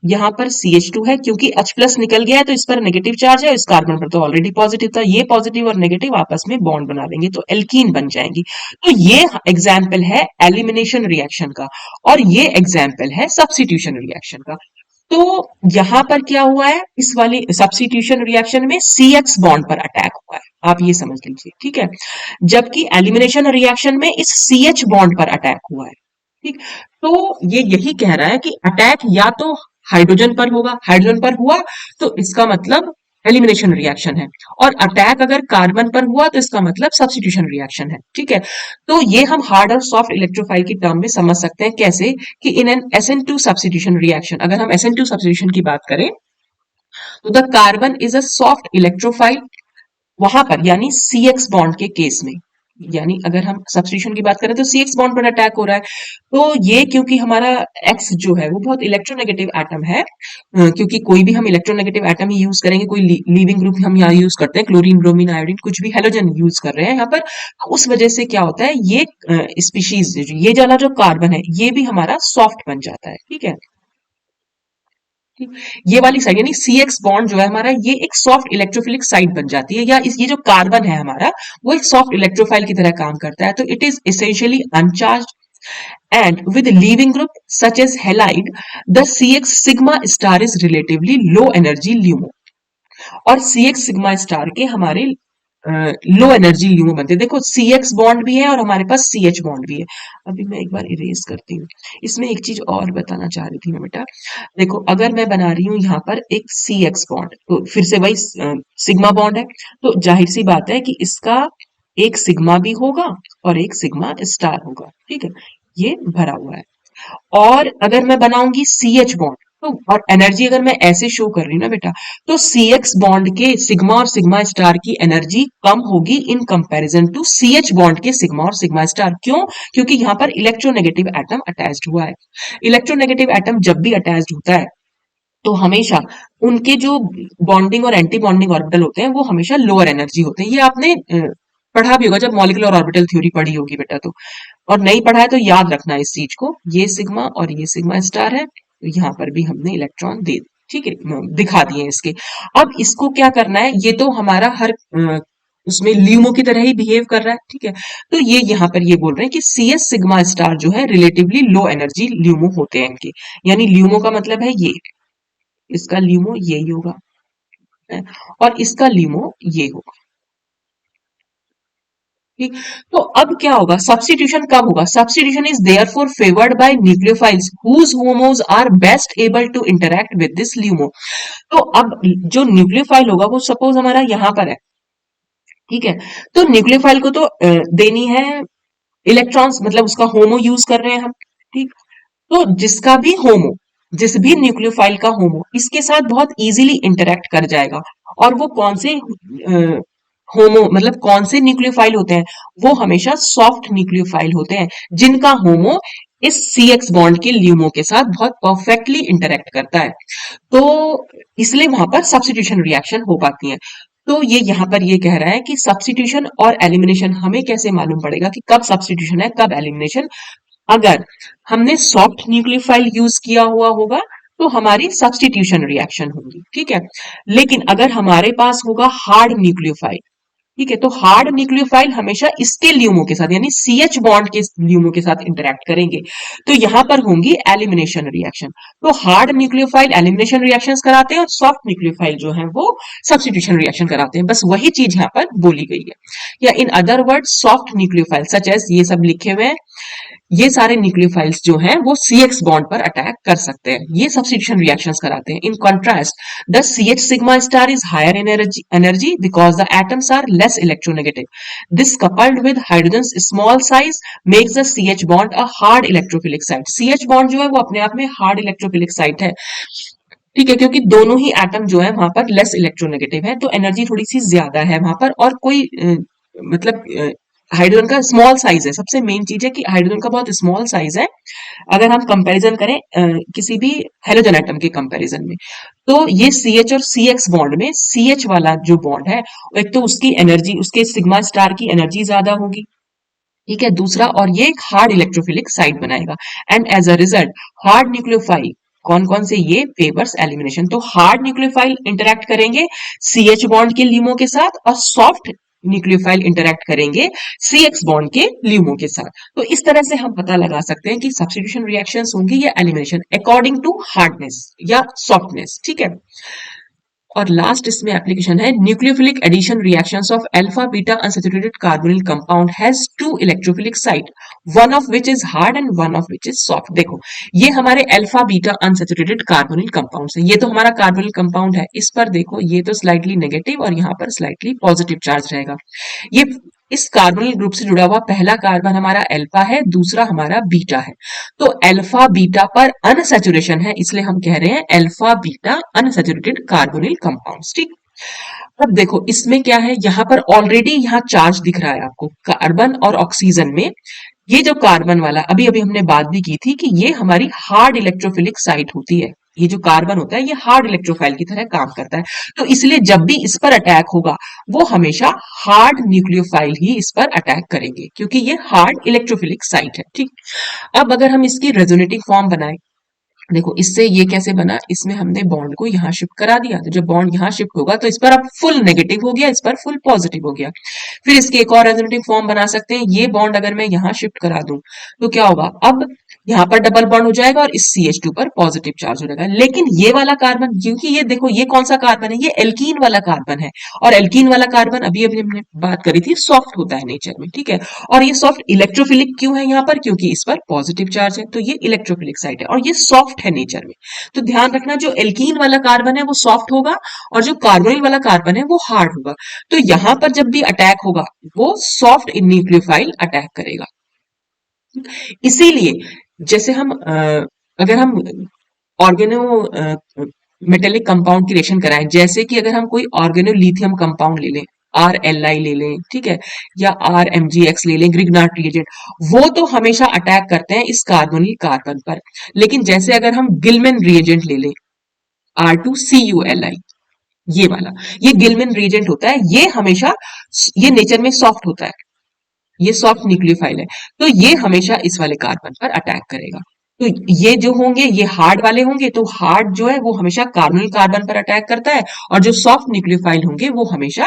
यहाँ पर CH2 है, क्योंकि H प्लस निकल गया है तो इस पर नेगेटिव चार्ज है, इस कार्बन पर तो ऑलरेडी पॉजिटिव था, ये पॉजिटिव और नेगेटिव आपस में बॉन्ड बना लेंगे तो एल्कीन बन जाएंगी। तो ये एग्जाम्पल है एलिमिनेशन रिएक्शन का और ये एग्जाम्पल है सब्स्टिट्यूशन रिएक्शन का। तो यहां पर क्या हुआ है, इस वाले सब्स्टिट्यूशन रिएक्शन में CX बॉन्ड पर अटैक हुआ है, आप ये समझ लीजिए, ठीक है। जबकि एलिमिनेशन रिएक्शन में इस CH बॉन्ड पर अटैक हुआ है, ठीक। तो ये यही कह रहा है कि अटैक या तो हाइड्रोजन पर होगा, हाइड्रोजन पर हुआ तो इसका मतलब एलिमिनेशन रिएक्शन है, और अटैक अगर कार्बन पर हुआ तो इसका मतलब सब्स्टिट्यूशन रिएक्शन है, ठीक है। तो ये हम हार्ड और सॉफ्ट इलेक्ट्रोफाइल की टर्म में समझ सकते हैं, कैसे कि in an SN2 substitution reaction, अगर हम SN2 सब्स्टिट्यूशन की बात करें तो the carbon is a soft electrophile वहां पर, यानी सी एक्स बॉन्ड के केस में, यानी अगर हम सब्स्टिट्यूशन की बात करें तो सी एक्स बॉन्ड पर अटैक हो रहा है। तो ये क्योंकि हमारा एक्स जो है वो बहुत इलेक्ट्रोनेगेटिव एटम है, क्योंकि कोई भी हम इलेक्ट्रोनेगेटिव एटम ही यूज करेंगे, कोई लीविंग ग्रुप हम यहाँ यूज करते हैं, क्लोरीन ब्रोमीन आयोडीन कुछ भी हेलोजन यूज कर रहे हैं यहाँ पर, उस वजह से क्या होता है, ये स्पीशीज ये वाला जो कार्बन है ये भी हमारा सॉफ्ट बन जाता है। ठीक है, ठीक। ये वाली साइड यानी सी एक्स बॉन्ड जो है हमारा, ये एक सॉफ्ट इलेक्ट्रोफिलिक साइड बन जाती है, या ये जो कार्बन है हमारा वो एक सॉफ्ट इलेक्ट्रोफाइल की तरह काम करता है। तो it is essentially अनचार्ज and with leaving group such as halide, the CX sigma star is relatively low energy LUMO, और CX sigma star के हमारे लो एनर्जी ल्यूमो बनते हैं। देखो CX बॉन्ड भी है और हमारे पास CH बॉन्ड भी है। अभी मैं एक बार इरेज करती हूँ। इसमें एक चीज और बताना चाह रही थी मैं बेटा, देखो अगर मैं बना रही हूँ यहाँ पर एक CX बॉन्ड, तो फिर से वही सिग्मा बॉन्ड है, तो जाहिर सी बात है कि इसका एक सिग्मा भी होगा और एक सिग्मा स्टार होगा। ठीक है, ये भरा हुआ है। और अगर मैं बनाऊंगी सी एच बॉन्ड, तो और एनर्जी अगर मैं ऐसे शो कर रही हूँ ना बेटा, तो सी एक्स बॉन्ड के सिग्मा और सिग्मा स्टार की एनर्जी कम होगी in comparison to C H bond के सिग्मा और सिग्मा स्टार। क्यों? क्योंकि यहाँ पर इलेक्ट्रोनेगेटिव एटम अटैच्ड हुआ है। इलेक्ट्रोनेगेटिव एटम जब भी अटैच्ड होता है तो हमेशा उनके जो बॉन्डिंग और एंटी बॉन्डिंग ऑर्बिटल होते हैं वो हमेशा लोअर एनर्जी होते हैं। ये आपने पढ़ा भी होगा जब मॉलिक्यूलर ऑर्बिटल थ्योरी पढ़ी होगी बेटा, तो और नहीं पढ़ा है तो याद रखना इस चीज को, ये सिग्मा और ये सिग्मा स्टार है, तो यहाँ पर भी हमने इलेक्ट्रॉन दे, ठीक है, दिखा दिए इसके। अब इसको क्या करना है, ये तो हमारा हर उसमें ल्यूमो की तरह ही बिहेव कर रहा है। ठीक है, तो ये यहाँ पर ये बोल रहे हैं कि सी एस सिग्मा स्टार जो है रिलेटिवली लो एनर्जी ल्यूमो होते हैं इनके, यानी ल्यूमो का मतलब है ये, इसका ल्यूमो यही होगा है, और इसका ल्यूमो ये होगा। ठीक, तो अब क्या होगा, सब्स्टिट्यूशन कब होगा, substitution is therefore favoured by nucleophiles whose HOMOs are best able to interact with this LUMO. तो अब जो न्यूक्लियोफाइल होगा वो सपोज हमारा यहाँ पर है, ठीक है, तो न्यूक्लियोफाइल को तो देनी है इलेक्ट्रॉन्स, मतलब उसका होमो यूज कर रहे हैं हम। ठीक, तो जिसका भी होमो, जिस भी न्यूक्लियोफाइल का होमो इसके साथ बहुत इजीली इंटरेक्ट कर जाएगा, और वो कौन से होमो मतलब कौन से न्यूक्लियोफाइल होते हैं, वो हमेशा सॉफ्ट न्यूक्लियोफाइल होते हैं जिनका होमो इस सी एक्स बॉन्ड के ल्यूमो के साथ बहुत परफेक्टली इंटरेक्ट करता है। तो इसलिए वहां पर सब्स्टिट्यूशन रिएक्शन हो पाती है। तो ये यहाँ पर ये कह रहा है कि सब्स्टिट्यूशन और एलिमिनेशन हमें कैसे मालूम पड़ेगा कि कब सब्स्टिट्यूशन है कब एलिमिनेशन। अगर हमने सॉफ्ट न्यूक्लियोफाइल यूज किया हुआ होगा तो हमारी सब्स्टिट्यूशन रिएक्शन होगी। ठीक है, लेकिन अगर हमारे पास होगा हार्ड न्यूक्लियोफाइल, ठीक है, तो हार्ड न्यूक्लियोफाइल हमेशा इसके ल्यूमो के साथ यानी सी एच बॉन्ड के ल्यूमो के साथ इंटरेक्ट करेंगे, तो यहां पर होंगी एलिमिनेशन रिएक्शन। तो हार्ड न्यूक्लियोफाइल एलिमिनेशन रिएक्शंस कराते हैं और सॉफ्ट न्यूक्लियोफाइल जो है वो सब्स्टिट्यूशन रिएक्शन कराते हैं। बस वही चीज यहाँ पर बोली गई है, या in other word soft nucleophile such as ये सब लिखे हुए हैं, ये सारे न्यूक्लियोफाइल्स जो हैं वो CX बॉन्ड पर अटैक कर सकते हैं, ये सब्स्टिट्यूशन रिएक्शंस कराते हैं। In contrast the CH sigma star is higher in energy because the atoms are less electronegative. This coupled with hydrogen small size makes the CH bond a hard electrophilic site. CH bond जो है वो अपने आप में hard electrophilic site है। ठीक है, क्योंकि दोनों ही एटम जो है वहां पर लेस इलेक्ट्रोनेगेटिव है, तो एनर्जी थोड़ी सी ज्यादा है वहां पर, और कोई मतलब हाइड्रोजन का स्मॉल साइज है। सबसे मेन चीज है कि हाइड्रोजन का बहुत स्मॉल साइज है अगर हम कंपैरिजन करें किसी भी हेलोजन एटम के कंपैरिजन में। तो ये सी एच और सी एक्स बॉन्ड में सी एच वाला जो बॉन्ड है, एक तो उसकी एनर्जी, उसके सिग्मा स्टार की एनर्जी ज्यादा होगी, ठीक है, दूसरा, और ये एक हार्ड इलेक्ट्रोफिलिक साइट बनाएगा, and as a result hard nucleophile कौन कौन से, ये फेवर्स एलिमिनेशन। तो हार्ड न्यूक्लियोफाइल इंटरेक्ट करेंगे सी एच बॉन्ड के ल्यूमो के साथ, और सॉफ्ट न्यूक्लियोफाइल इंटरेक्ट करेंगे सी एक्स बॉन्ड के ल्यूमो के साथ। तो इस तरह से हम पता लगा सकते हैं कि सब्स्टिट्यूशन रिएक्शंस होंगी या एलिमिनेशन अकॉर्डिंग टू हार्डनेस या सॉफ्टनेस। ठीक है, और लास्ट इसमें एप्लीकेशन है, nucleophilic addition reactions of alpha beta unsaturated carbonyl compound has two electrophilic site, one of which is hard and one of which is soft. देखो ये हमारे alpha beta unsaturated carbonyl compounds है, ये तो हमारा carbonyl compound है, इस पर देखो ये तो स्लाइटली नेगेटिव और यहाँ पर स्लाइटली पॉजिटिव चार्ज रहेगा। ये इस कार्बोनिल ग्रुप से जुड़ा हुआ पहला कार्बन हमारा अल्फा है, दूसरा हमारा बीटा है। तो अल्फा बीटा पर अनसैचुरेशन है, इसलिए हम कह रहे हैं alpha beta unsaturated carbonyl compounds. ठीक, अब देखो इसमें क्या है, यहां पर ऑलरेडी यहाँ चार्ज दिख रहा है आपको कार्बन और ऑक्सीजन में। ये जो कार्बन वाला अभी अभी हमने बात भी की थी कि ये हमारी हार्ड इलेक्ट्रोफिलिक साइट होती है। ये जो कार्बन होता है ये हार्ड इलेक्ट्रोफाइल की तरह काम करता है। तो इसलिए जब भी इस पर अटैक होगा वो हमेशा हार्ड न्यूक्लियोफाइल ही इस पर अटैक करेंगे, क्योंकि ये हार्ड इलेक्ट्रोफिलिक साइट है। ठीक, अब अगर हम इसकी रेजोनेटिंग फॉर्म बनाए, देखो इससे ये कैसे बना, इसमें हमने बॉन्ड को यहाँ शिफ्ट करा दिया, तो जब बॉन्ड यहाँ शिफ्ट होगा तो इस पर अब फुल नेगेटिव हो गया, इस पर फुल पॉजिटिव हो गया। फिर इसके एक और रेजोनेटिव फॉर्म बना सकते हैं, ये बॉन्ड अगर मैं यहाँ शिफ्ट करा दूं तो क्या होगा, अब यहाँ पर डबल बॉन्ड हो जाएगा और इस CH2 पर पॉजिटिव चार्ज हो जाएगा। लेकिन ये वाला कार्बन, क्योंकि ये देखो ये कौन सा कार्बन है, ये एल्कीन वाला कार्बन है, और एल्कीन वाला कार्बन अभी अभी हमने बात करी थी सॉफ्ट होता है नेचर में। ठीक है, और ये सॉफ्ट इलेक्ट्रोफिलिक क्यों है यहाँ पर, क्योंकि इस पर पॉजिटिव चार्ज है, तो ये इलेक्ट्रोफिलिक साइट है और ये सॉफ्ट है नेचर में। तो ध्यान रखना, जो एल्कीन वाला कार्बन है वो सॉफ्ट होगा और जो कार्बोनिल वाला कार्बन है वो हार्ड होगा। तो यहां पर जब भी अटैक होगा वो सॉफ्ट न्यूक्लियोफाइल अटैक करेगा। इसीलिए जैसे हम अगर हम ऑर्गेनो मेटेलिक कंपाउंड की रिएक्शन कराएं, जैसे कि अगर हम कोई ऑर्गेनो लिथियम कंपाउंड ले लें, RLi ले लें, ठीक है, या RMgX ले लें, ग्रिग्नार्ड रिएजेंट, वो तो हमेशा अटैक करते हैं इस कार्बोनिल कार्बन पर। लेकिन जैसे अगर हम गिलमैन रिएजेंट ले लें, R2CuLi, ये वाला, ये गिलमैन रिएजेंट होता है, ये हमेशा, ये नेचर में सॉफ्ट होता है, ये सॉफ्ट न्यूक्लियोफाइल है, तो ये हमेशा इस वाले कार्बन पर अटैक करेगा। तो ये जो होंगे ये हार्ड वाले होंगे, तो हार्ड जो है वो हमेशा कार्बोनिल कार्बन पर अटैक करता है, और जो सॉफ्ट न्यूक्लियोफाइल होंगे वो हमेशा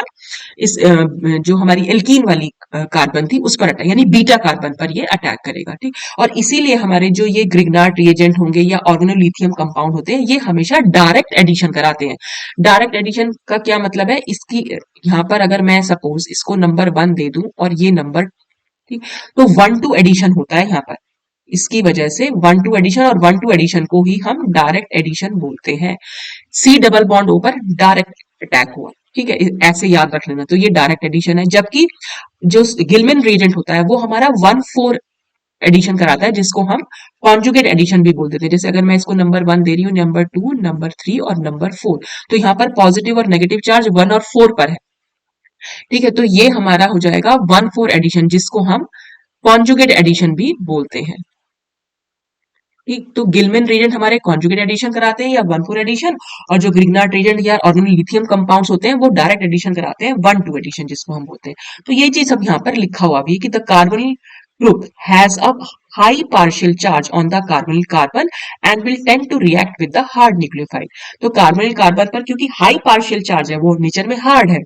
इस जो हमारी एल्कीन वाली कार्बन थी उस पर अटैक, यानी बीटा कार्बन पर ये अटैक करेगा। ठीक, और इसीलिए हमारे जो ये ग्रिग्नार्ड रिएजेंट होंगे या ऑर्गेनोलिथियम कंपाउंड होते हैं, ये हमेशा डायरेक्ट एडिशन कराते हैं। डायरेक्ट एडिशन का क्या मतलब है, इसकी यहाँ पर अगर मैं सपोज इसको नंबर 1 दे दूं और ये नंबर, ठीक, तो 1-2 एडिशन होता है यहाँ पर, इसकी वजह से 1-2 एडिशन, और 1-2 एडिशन को ही हम डायरेक्ट एडिशन बोलते हैं। C डबल बॉन्ड O पर डायरेक्ट अटैक हुआ, ठीक है, ऐसे याद रख लेना, तो ये डायरेक्ट एडिशन है। जबकि जो गिलमैन रिएजेंट होता है वो हमारा 1-4 एडिशन कराता है, जिसको हम कॉन्जुगेट एडिशन भी बोल देते हैं। जैसे अगर मैं इसको नंबर 1 दे रही हूँ, नंबर 2, नंबर 3 और नंबर 4, तो यहाँ पर पॉजिटिव और नेगेटिव चार्ज 1 और 4 पर है। ठीक है, तो ये हमारा हो जाएगा 1-4 एडिशन, जिसको हम कॉन्जुगेट एडिशन भी बोलते हैं। ठीक, तो गिलमैन रिएजेंट हमारे कॉन्जुगेट एडिशन कराते हैं या 1-4 एडिशन, और जो ग्रिग्नार्ड रिएजेंट या ऑर्गेनोलिथियम कंपाउंड्स होते हैं वो डायरेक्ट एडिशन कराते हैं 1-2 एडिशन, जिसको हम बोलते हैं। तो ये चीज अब यहाँ पर लिखा हुआ भी है कि the carbonyl group has a high partial charge on the carbonyl carbon and will tend to react with the hard nucleophile। तो कार्बोनिल कार्बन पर क्योंकि हाई पार्शियल चार्ज है, वो नेचर में हार्ड है,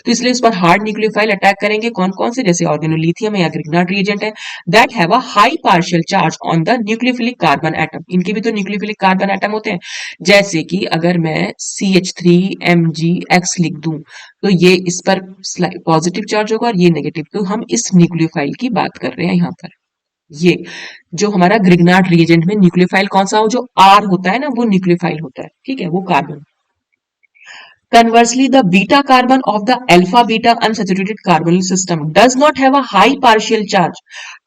तो इसलिए इस पर हार्ड न्यूक्लियोफाइल अटैक करेंगे। कौन कौन से, जैसे ऑर्गेनोलिथियम है या ग्रिग्नार्ड रिएजेंट है, that have a high partial charge on the nucleophilic carbon atom. इनके भी तो न्यूक्लियोफिलिक कार्बन एटम होते हैं। जैसे कि अगर मैं CH3Mgx लिख दूं तो ये इस पर पॉजिटिव चार्ज होगा और ये नेगेटिव, तो हम इस न्यूक्लियोफाइल की बात कर रहे हैं यहाँ पर। ये जो हमारा ग्रिग्नार्ड रिएजेंट में न्यूक्लियोफाइल कौन सा हो, जो R होता है ना, वो न्यूक्लियोफाइल होता है, ठीक है, वो carbon. Conversely, the beta carbon of the alpha beta unsaturated carbonyl system does not have a high partial charge।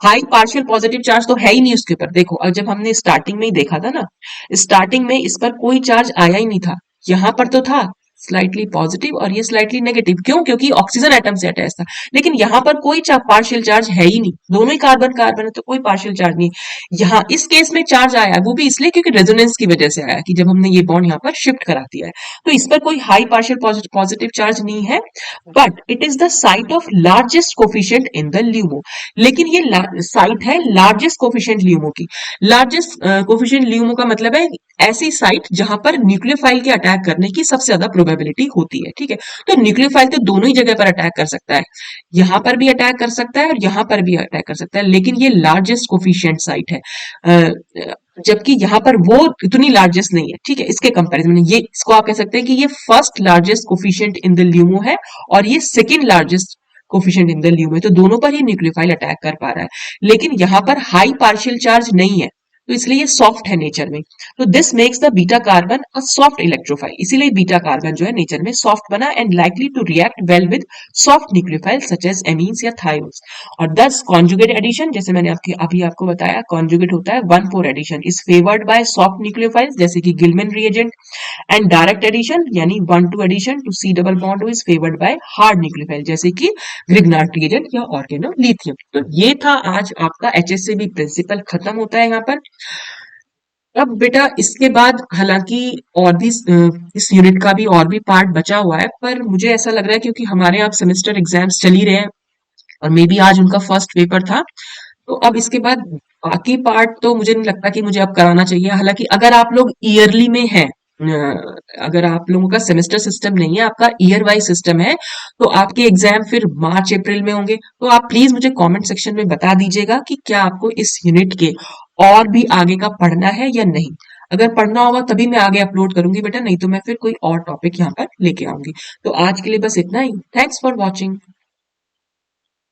High partial positive charge तो है ही नहीं उसके ऊपर। देखो अब जब हमने स्टार्टिंग में ही देखा था ना, स्टार्टिंग में इस पर कोई चार्ज आया ही नहीं था, यहाँ पर तो था स्लाइटली पॉजिटिव और ये स्लाइटली नेगेटिव, क्यों, क्योंकि ऑक्सीजन एटम से अटैच था। लेकिन यहाँ पर कोई पार्शियल चार्ज है ही नहीं, दोनों ही कार्बन कार्बन है, तो कोई पार्शियल चार्ज नहीं। यहाँ इस केस में चार्ज आया, वो भी इसलिए क्योंकि रेजोनेंस की वजह से आया, कि जब हमने ये बॉन्ड यहाँ पर शिफ्ट करा दिया है, तो इस पर कोई हाई पार्शियल पॉजिटिव चार्ज नहीं है, but it is the site of largest coefficient in the LUMO. लेकिन ये साइट है लार्जेस्ट कोफिशिएंट ल्यूमो की। लार्जेस्ट कोफिशिएंट ल्यूमो का मतलब है ऐसी साइट जहां पर न्यूक्लियोफाइल के अटैक करने की सबसे ज्यादा प्रोबेबिलिटी होती है। ठीक है, तो न्यूक्लियोफाइल तो दोनों ही जगह पर अटैक कर सकता है, यहां पर भी अटैक कर सकता है और यहां पर भी अटैक कर सकता है, लेकिन ये लार्जेस्ट कोफिशिएंट साइट है, जबकि यहां पर वो इतनी लार्जेस्ट नहीं है। ठीक है, इसके कंपैरिजन में ये, इसको आप कह सकते हैं कि ये first largest coefficient in the LUMO है और ये second largest coefficient in the LUMO है, तो दोनों पर ही न्यूक्लियोफाइल अटैक कर पा रहा है। लेकिन यहां पर हाई पार्शियल चार्ज नहीं है, तो इसलिए ये सॉफ्ट है नेचर में। तो this makes the beta carbon a soft electrophile, इसीलिए बीटा कार्बन जो है नेचर में सॉफ्ट बना and likely to react well with soft nucleophile such as amines या थायोल्स। और दस कॉन्जुगेट एडिशन, जैसे मैंने अभी आपको बताया, कॉन्जुगेट होता है 1,4 addition, is favoured by soft nucleophiles जैसे कि Gilman reagent, and direct addition यानी 1,2 addition to C double bond is favoured by hard nucleophile जैसे कि ग्रिग्नार्ड रिएजेंट या ऑर्गेनो लिथियम। तो ये था आज आपका एचएसएबी प्रिंसिपल, खत्म होता है यहाँ पर। अब बेटा इसके बाद हालांकि और भी इस यूनिट का भी और भी पार्ट बचा हुआ है, पर मुझे ऐसा लग रहा है क्योंकि हमारे यहाँ सेमेस्टर एग्जाम्स चल ही रहे हैं और मे बी आज उनका फर्स्ट पेपर था, तो अब इसके बाद बाकी पार्ट तो मुझे नहीं लगता कि मुझे अब कराना चाहिए। हालांकि अगर आप लोग ईयरली में हैं, अगर आप लोगों का सेमेस्टर सिस्टम नहीं है, आपका ईयर वाइज सिस्टम है, तो आपके एग्जाम फिर मार्च अप्रैल में होंगे। तो आप प्लीज मुझे कमेंट सेक्शन में बता दीजिएगा कि क्या आपको इस यूनिट के और भी आगे का पढ़ना है या नहीं। अगर पढ़ना होगा तभी मैं आगे अपलोड करूंगी बेटा, नहीं तो मैं फिर कोई और टॉपिक यहाँ पर लेके आऊंगी। तो आज के लिए बस इतना ही। Thanks for watching.